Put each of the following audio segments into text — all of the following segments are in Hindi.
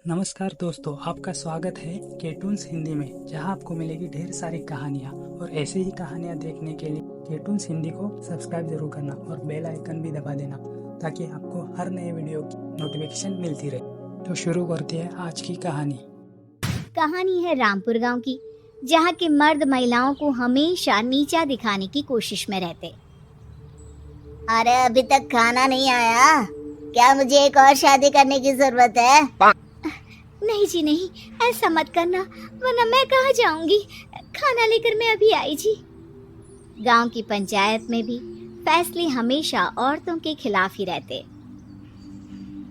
नमस्कार दोस्तों, आपका स्वागत है केटून्स हिंदी में, जहां आपको मिलेगी ढेर सारी कहानियां। और ऐसे ही कहानियां देखने के लिए केटून्स हिंदी को सब्सक्राइब जरूर करना और बेल आइकन भी दबा देना, ताकि आपको हर नए वीडियो की नोटिफिकेशन मिलती रहे। तो शुरू करते हैं आज की कहानी। कहानी है रामपुर गांव की, जहां के मर्द महिलाओं को हमेशा नीचा दिखाने की कोशिश में रहते। अरे अभी तक खाना नहीं आया क्या? मुझे एक और शादी करने की जरूरत है। नहीं जी नहीं, ऐसा मत करना, वरना मैं कहाँ जाऊंगी। खाना लेकर मैं अभी आई जी। गांव की पंचायत में भी फैसले हमेशा औरतों के खिलाफ ही रहते।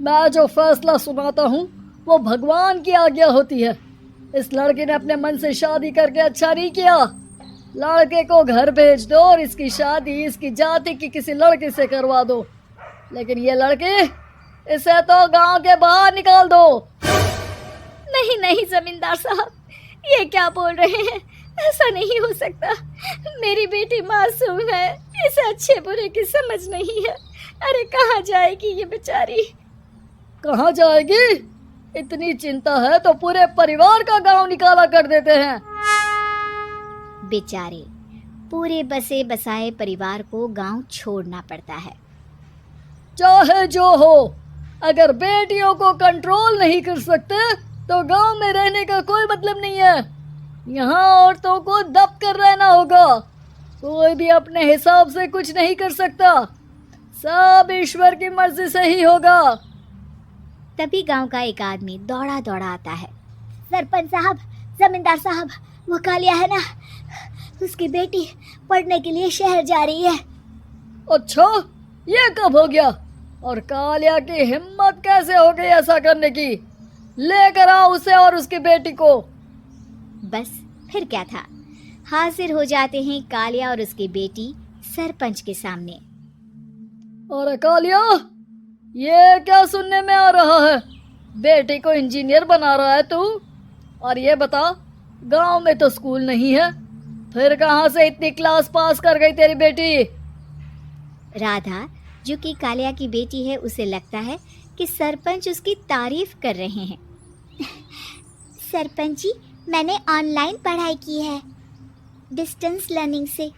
मैं जो फैसला सुनाता हूँ वो भगवान की आज्ञा होती है। इस लड़के ने अपने मन से शादी करके अच्छा नहीं किया। लड़के को घर भेज दो और इसकी शादी इसकी जाति की किसी लड़के से करवा दो। लेकिन ये लड़के, इसे तो गांव के बाहर निकाल दो। नहीं नहीं जमींदार साहब, ये क्या बोल रहे हैं? ऐसा नहीं हो सकता। मेरी बेटी मासूम है, इसे अच्छे बुरे की समझ नहीं है। अरे कहाँ जाएगी ये बेचारी? कहाँ जाएगी? इतनी चिंता है तो पूरे परिवार का गांव निकाला कर देते हैं। बेचारे पूरे बसे बसाए परिवार को गांव छोड़ना पड़ता है। चाहे जो हो, अगर बेटियों को कंट्रोल नहीं कर सकते तो गांव में रहने का कोई मतलब नहीं है। यहाँ औरतों को दब कर रहना होगा। कोई भी अपने हिसाब से कुछ नहीं कर सकता, सब ईश्वर की मर्जी से ही होगा। तभी गांव का एक आदमी दौड़ा दौड़ा आता है। सरपंच साहब, जमींदार साहब, वो कालिया है ना, उसकी बेटी पढ़ने के लिए शहर जा रही है। अच्छा, ये कब हो गया? और कालिया की हिम्मत कैसे हो गई ऐसा करने की? लेकर आओ उसे और उसकी बेटी को। बस फिर क्या था, हाजिर हो जाते हैं कालिया और उसकी बेटी सरपंच के सामने। और कालिया, ये क्या सुनने में आ रहा है? बेटी को इंजीनियर बना रहा है तू? और ये बता, गांव में तो स्कूल नहीं है, फिर कहां से इतनी क्लास पास कर गई तेरी बेटी? राधा, जो कि कालिया की बेटी है, उसे लगता है कि सरपंच उसकी तारीफ कर रहे हैं। सरपंच जी, मैंने ऑनलाइन पढ़ाई की है, डिस्टेंस लर्निंग से।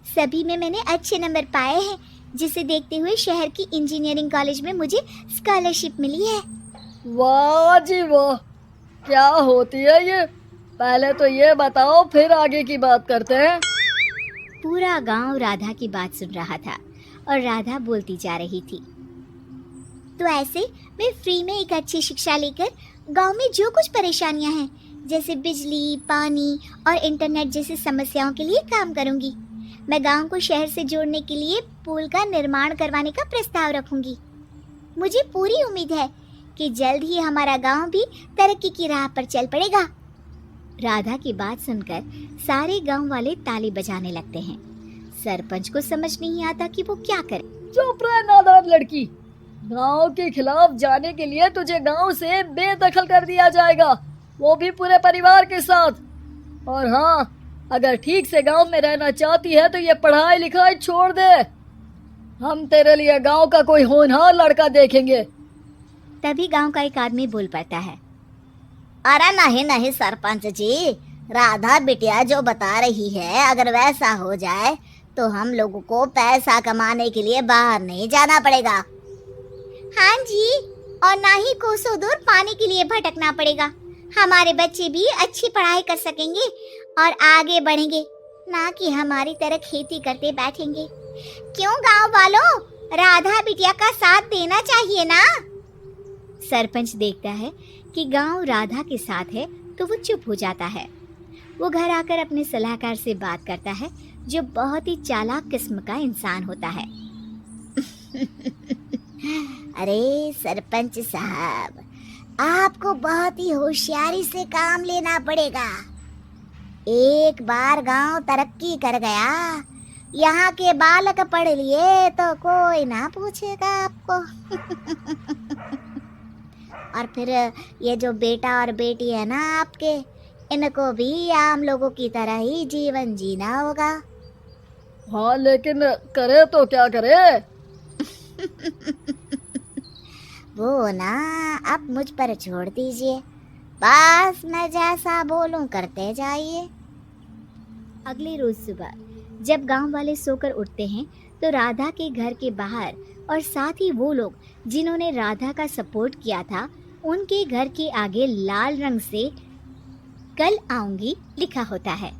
सभी में मैंने अच्छे नंबर पाए हैं, जिसे देखते हुए शहर की इंजीनियरिंग कॉलेज में मुझे स्कॉलरशिप मिली है। वाह जी वाह, क्या होती है ये? पहले तो ये बताओ, फिर आगे की बात करते हैं। पूरा गांव राधा की बात सुन रहा था और राधा बोलती जा रही थी। तो ऐसे मैं फ्री में एक अच्छी शिक्षा लेकर गांव में जो कुछ परेशानियां हैं, जैसे बिजली, पानी और इंटरनेट जैसी समस्याओं के लिए काम करूंगी। मैं गांव को शहर से जोड़ने के लिए पुल का निर्माण करवाने का प्रस्ताव रखूंगी। मुझे पूरी उम्मीद है कि जल्द ही हमारा गांव भी तरक्की की राह पर चल पड़ेगा। राधा की बात सुनकर सारे गांव वाले ताली बजाने लगते हैं। सरपंच को समझ नहीं आता कि वो क्या करे। चुप रह नादान लड़की, गांव के खिलाफ जाने के लिए तुझे गांव से बेदखल कर दिया जाएगा, वो भी पूरे परिवार के साथ। और हाँ, अगर ठीक से गांव में रहना चाहती है तो ये पढ़ाई लिखाई छोड़ दे। हम तेरे लिए गांव का कोई होनहार लड़का देखेंगे। तभी गांव का एक आदमी बोल पड़ता है। अरे नहीं नहीं सरपंच जी, राधा बिटिया जो बता रही है, अगर वैसा हो जाए तो हम लोगों को पैसा कमाने के लिए बाहर नहीं जाना पड़ेगा। हाँ जी, और ना ही कोसों दूर पानी के लिए भटकना पड़ेगा। हमारे बच्चे भी अच्छी पढ़ाई कर सकेंगे और आगे बढ़ेंगे, ना कि हमारी तरह खेती करते बैठेंगे। क्यों गांव वालों, राधा बिटिया का साथ देना चाहिए ना। सरपंच देखता है कि गांव राधा के साथ है तो वो चुप हो जाता है। वो घर आकर अपने सलाहकार से बात करता है, जो बहुत ही चालाक किस्म का इंसान होता है। अरे सरपंच साहब, आपको बहुत ही होशियारी से काम लेना पड़ेगा। एक बार गांव तरक्की कर गया, यहाँ के बालक पढ़ लिए तो कोई ना पूछेगा आपको। और फिर ये जो बेटा और बेटी है ना आपके, इनको भी आम लोगों की तरह ही जीवन जीना होगा। हाँ, लेकिन करे तो क्या करे? वो ना आप मुझ पर छोड़ दीजिए, बस मैं जैसा बोलूं करते जाइए। अगले रोज सुबह जब गांव वाले सोकर उठते हैं तो राधा के घर के बाहर और साथ ही वो लोग जिन्होंने राधा का सपोर्ट किया था उनके घर के आगे लाल रंग से कल आऊंगी लिखा होता है।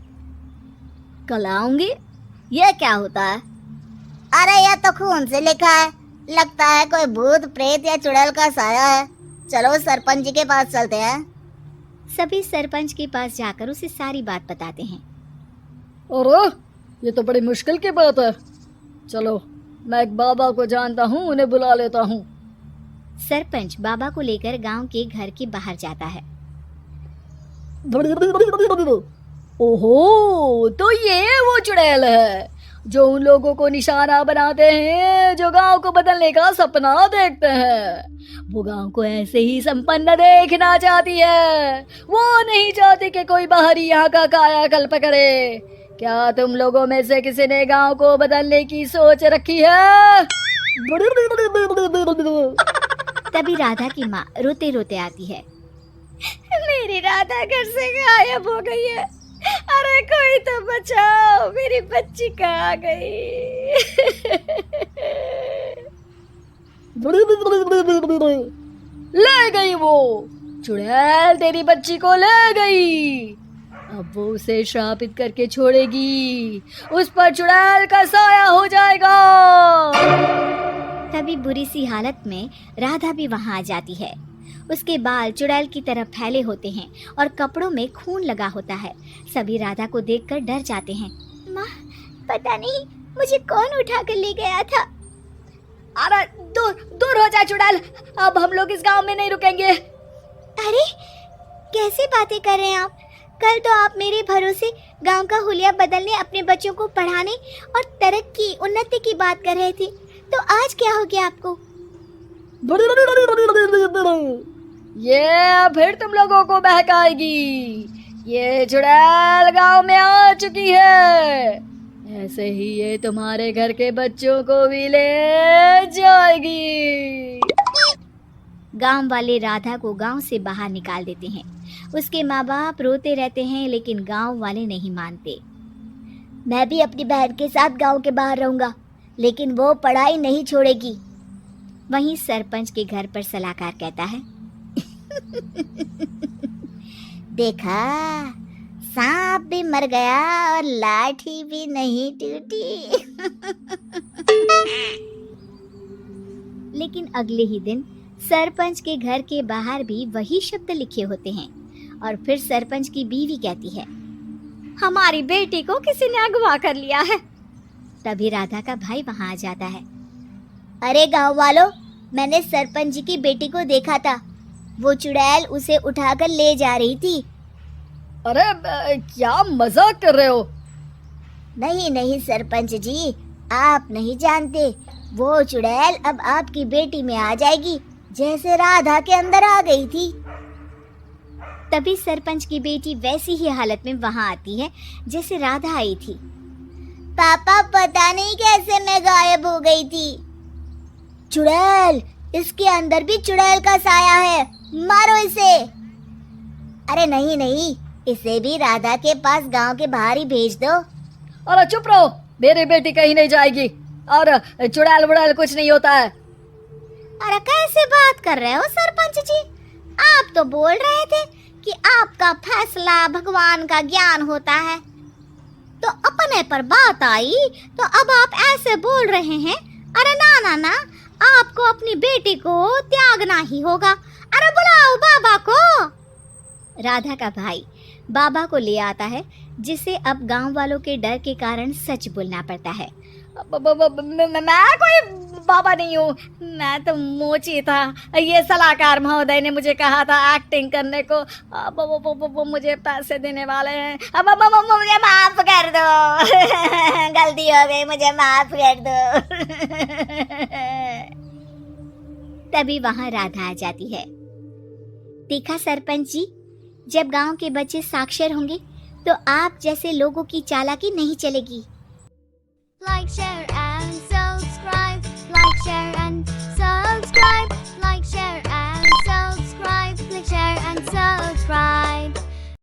कल आऊंगी? यह क्या होता है? अरे यह तो खून से लिखा है, लगता है कोई भूत प्रेत या चुड़ैल का साया है। चलो सरपंच जी के पास चलते हैं। सभी सरपंच के पास जाकर उसे सारी बात बताते हैं। अरे ये तो बड़ी मुश्किल की बात है। चलो मैं एक बाबा को जानता हूँ, उन्हें बुला लेता हूँ। सरपंच बाबा को लेकर गांव के घर के बाहर जाता है। ओहो, तो ये वो चुड़ैल है जो उन लोगों को निशाना बनाते हैं जो गांव को बदलने का सपना देखते हैं। वो गांव को ऐसे ही संपन्न देखना चाहती है, वो नहीं चाहती कि कोई बाहरी यहाँ का कायाकल्प करे। क्या तुम लोगों में से किसी ने गांव को बदलने की सोच रखी है? तभी राधा की माँ रोते रोते आती है। मेरी राधा घर से गायब हो गई है, अरे कोई तो बचाओ, मेरी बच्ची कहाँ गई? ले गई वो चुड़ैल, तेरी बच्ची को ले गई। अब वो उसे श्रापित करके छोड़ेगी, उस पर चुड़ैल का साया हो जाएगा। तभी बुरी सी हालत में राधा भी वहां आ जाती है। उसके बाल चुड़ैल की तरह फैले होते हैं और कपड़ों में खून लगा होता है। सभी राधा को देखकर डर जाते हैं। माँ, पता नहीं मुझे कौन उठा कर ले गया था। अरे दूर दूर हो जा चुड़ैल, अब हम लोग इस गांव में नहीं रुकेंगे। अरे कैसी बातें कर रहे हैं आप? कल तो आप मेरे भरोसे गांव का हुलिया बदलने, अपने बच्चों को पढ़ाने और तरक्की उन्नति की बात कर रहे थे, तो आज क्या हो गया आपको? ये फिर तुम लोगों को बहकाएगी। ये चुड़ैल गांव में आ चुकी है, ऐसे ही ये तुम्हारे घर के बच्चों को भी ले जाएगी। गांव वाले राधा को गांव से बाहर निकाल देते हैं। उसके माँ बाप रोते रहते हैं लेकिन गांव वाले नहीं मानते। मैं भी अपनी बहन के साथ गांव के बाहर रहूंगा, लेकिन वो पढ़ाई नहीं छोड़ेगी। वहीं सरपंच के घर पर सलाहकार कहता है। देखा, सांप भी मर गया और लाठी भी नहीं टूटी। लेकिन अगले ही दिन सरपंच के घर के बाहर भी वही शब्द लिखे होते हैं और फिर सरपंच की बीवी कहती है, हमारी बेटी को किसी ने अगवा कर लिया है। तभी राधा का भाई वहां आ जाता है। अरे गांव वालों, मैंने सरपंच जी की बेटी को देखा था, वो चुड़ैल उसे उठाकर ले जा रही थी। अरे क्या मजाक कर रहे हो? नहीं नहीं सरपंच जी, आप नहीं जानते, वो चुड़ैल अब आपकी बेटी में आ जाएगी, जैसे राधा के अंदर आ गई थी। तभी सरपंच की बेटी वैसी ही हालत में वहां आती है जैसे राधा आई थी। पापा, पता नहीं कैसे मैं गायब हो गई थी। चुड़ैल, इसके अंदर भी चुड़ैल का साया है, मारो इसे। अरे नहीं नहीं, इसे भी राधा के पास गांव के बाहर ही भेज दो। अरे चुप रहो, मेरी बेटी कहीं नहीं जाएगी और चुड़ैल वुड़ैल कुछ नहीं होता है। अरे कैसे बात कर रहे हो सरपंच जी? आप तो बोल रहे थे कि आपका फैसला भगवान का ज्ञान होता है, तो अपने पर बात आई तो अब आप ऐसे बोल रहे हैं। अरे ना ना ना, आपको अपनी बेटी को त्यागना ही होगा। अरे बुलाओ बाबा को। राधा का भाई बाबा को ले आता है, जिसे अब गांव वालों के डर के कारण सच बोलना पड़ता है। मैं कोई बाबा नहीं हूँ, मैं तो मोची था। ये सलाहकार महोदय ने मुझे कहा था एक्टिंग करने को, वो मुझे पैसे देने वाले हैं। अब मुझे माफ कर दो। गलती हो गई, मुझे माफ कर दो। तभी वहां राधा आ जाती है। देखा सरपंच जी, जब गांव के बच्चे साक्षर होंगे तो आप जैसे लोगों की चालाकी नहीं चलेगी। Like, share and subscribe. Like, share and subscribe. Like, share share and so